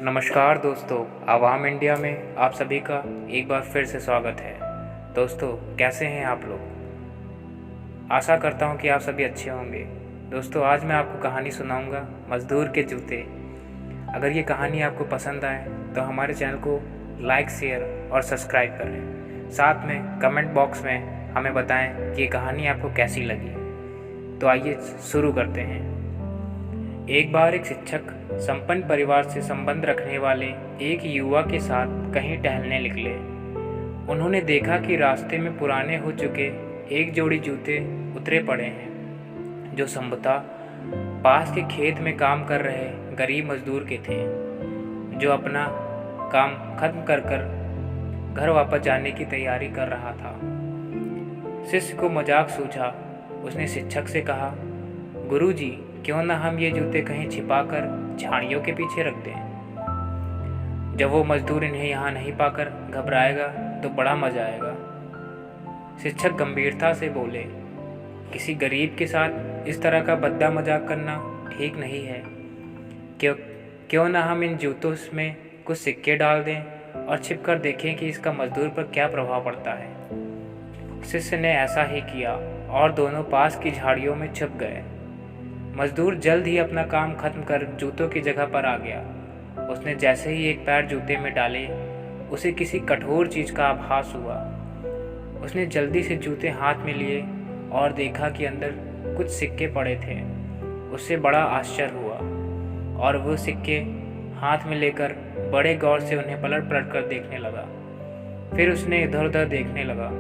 नमस्कार दोस्तों, आवाम इंडिया में आप सभी का एक बार फिर से स्वागत है। दोस्तों, कैसे हैं आप लोग? आशा करता हूं कि आप सभी अच्छे होंगे। दोस्तों, आज मैं आपको कहानी सुनाऊंगा मज़दूर के जूते। अगर ये कहानी आपको पसंद आए तो हमारे चैनल को लाइक, शेयर और सब्सक्राइब करें। साथ में कमेंट बॉक्स में हमें बताएं कि ये कहानी आपको कैसी लगी। तो आइए शुरू करते हैं। एक बार एक शिक्षक संपन्न परिवार से संबंध रखने वाले एक युवा के साथ कहीं टहलने निकले। उन्होंने देखा कि रास्ते में पुराने हो चुके एक जोड़ी जूते उतरे पड़े हैं, जो संभवतः पास के खेत में काम कर रहे गरीब मजदूर के थे, जो अपना काम खत्म कर घर वापस जाने की तैयारी कर रहा था। शिष्य को मजाक सूझा। उसने शिक्षक से कहा, गुरुजी, क्यों ना हम ये जूते कहीं छिपाकर झाड़ियों के पीछे रख दें। जब वो मजदूर इन्हें यहाँ नहीं पाकर घबराएगा तो बड़ा मजा आएगा। शिक्षक गंभीरता से बोले, किसी गरीब के साथ इस तरह का भद्दा मजाक करना ठीक नहीं है। क्यों ना हम इन जूतों में कुछ सिक्के डाल दें और छिपकर देखें कि इसका मजदूर पर क्या प्रभाव पड़ता है। शिष्य ने ऐसा ही किया और दोनों पास की झाड़ियों में छुप गए। मजदूर जल्द ही अपना काम खत्म कर जूतों की जगह पर आ गया। उसने जैसे ही एक पैर जूते में डाले, उसे किसी कठोर चीज का आभास हुआ। उसने जल्दी से जूते हाथ में लिए और देखा कि अंदर कुछ सिक्के पड़े थे। उससे बड़ा आश्चर्य हुआ और वो सिक्के हाथ में लेकर बड़े गौर से उन्हें पलट पलट कर देखने लगा। फिर उसने इधर उधर देखने लगा।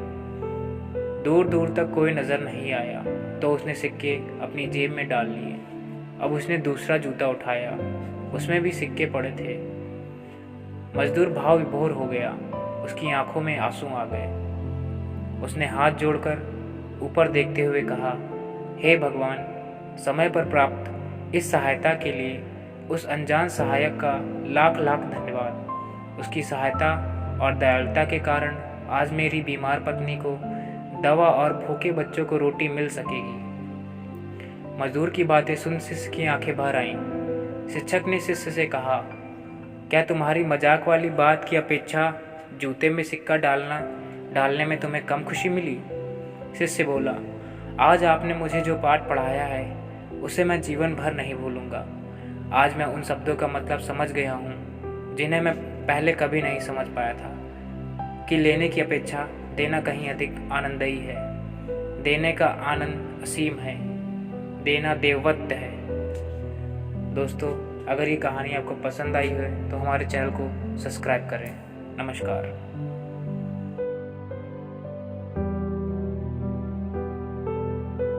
दूर दूर तक कोई नजर नहीं आया तो उसने सिक्के अपनी जेब में डाल लिए। अब उसने दूसरा जूता उठाया, उसमें भी सिक्के पड़े थे। मजदूर भाव विभोर हो गया। उसकी आंखों में आंसू आ गए। उसने हाथ जोड़कर ऊपर देखते हुए कहा, हे भगवान, समय पर प्राप्त इस सहायता के लिए उस अनजान सहायक का लाख लाख धन्यवाद। उसकी सहायता और दयालुता के कारण आज मेरी बीमार पत्नी को दवा और भूखे बच्चों को रोटी मिल सकेगी। मजदूर की बातें सुन शिष्य की आंखें भर आईं। शिक्षक ने शिष्य से कहा, क्या तुम्हारी मजाक वाली बात की अपेक्षा जूते में सिक्का डालने में तुम्हें कम खुशी मिली? शिष्य बोला, आज आपने मुझे जो पाठ पढ़ाया है उसे मैं जीवन भर नहीं भूलूंगा। आज मैं उन शब्दों का मतलब समझ गया हूँ जिन्हें मैं पहले कभी नहीं समझ पाया था, कि लेने की अपेक्षा देना कहीं अधिक आनंददायी है। देने का आनंद असीम है, देना देवत्व है। दोस्तों, अगर ये कहानी आपको पसंद आई है तो हमारे चैनल को सब्सक्राइब करें। नमस्कार।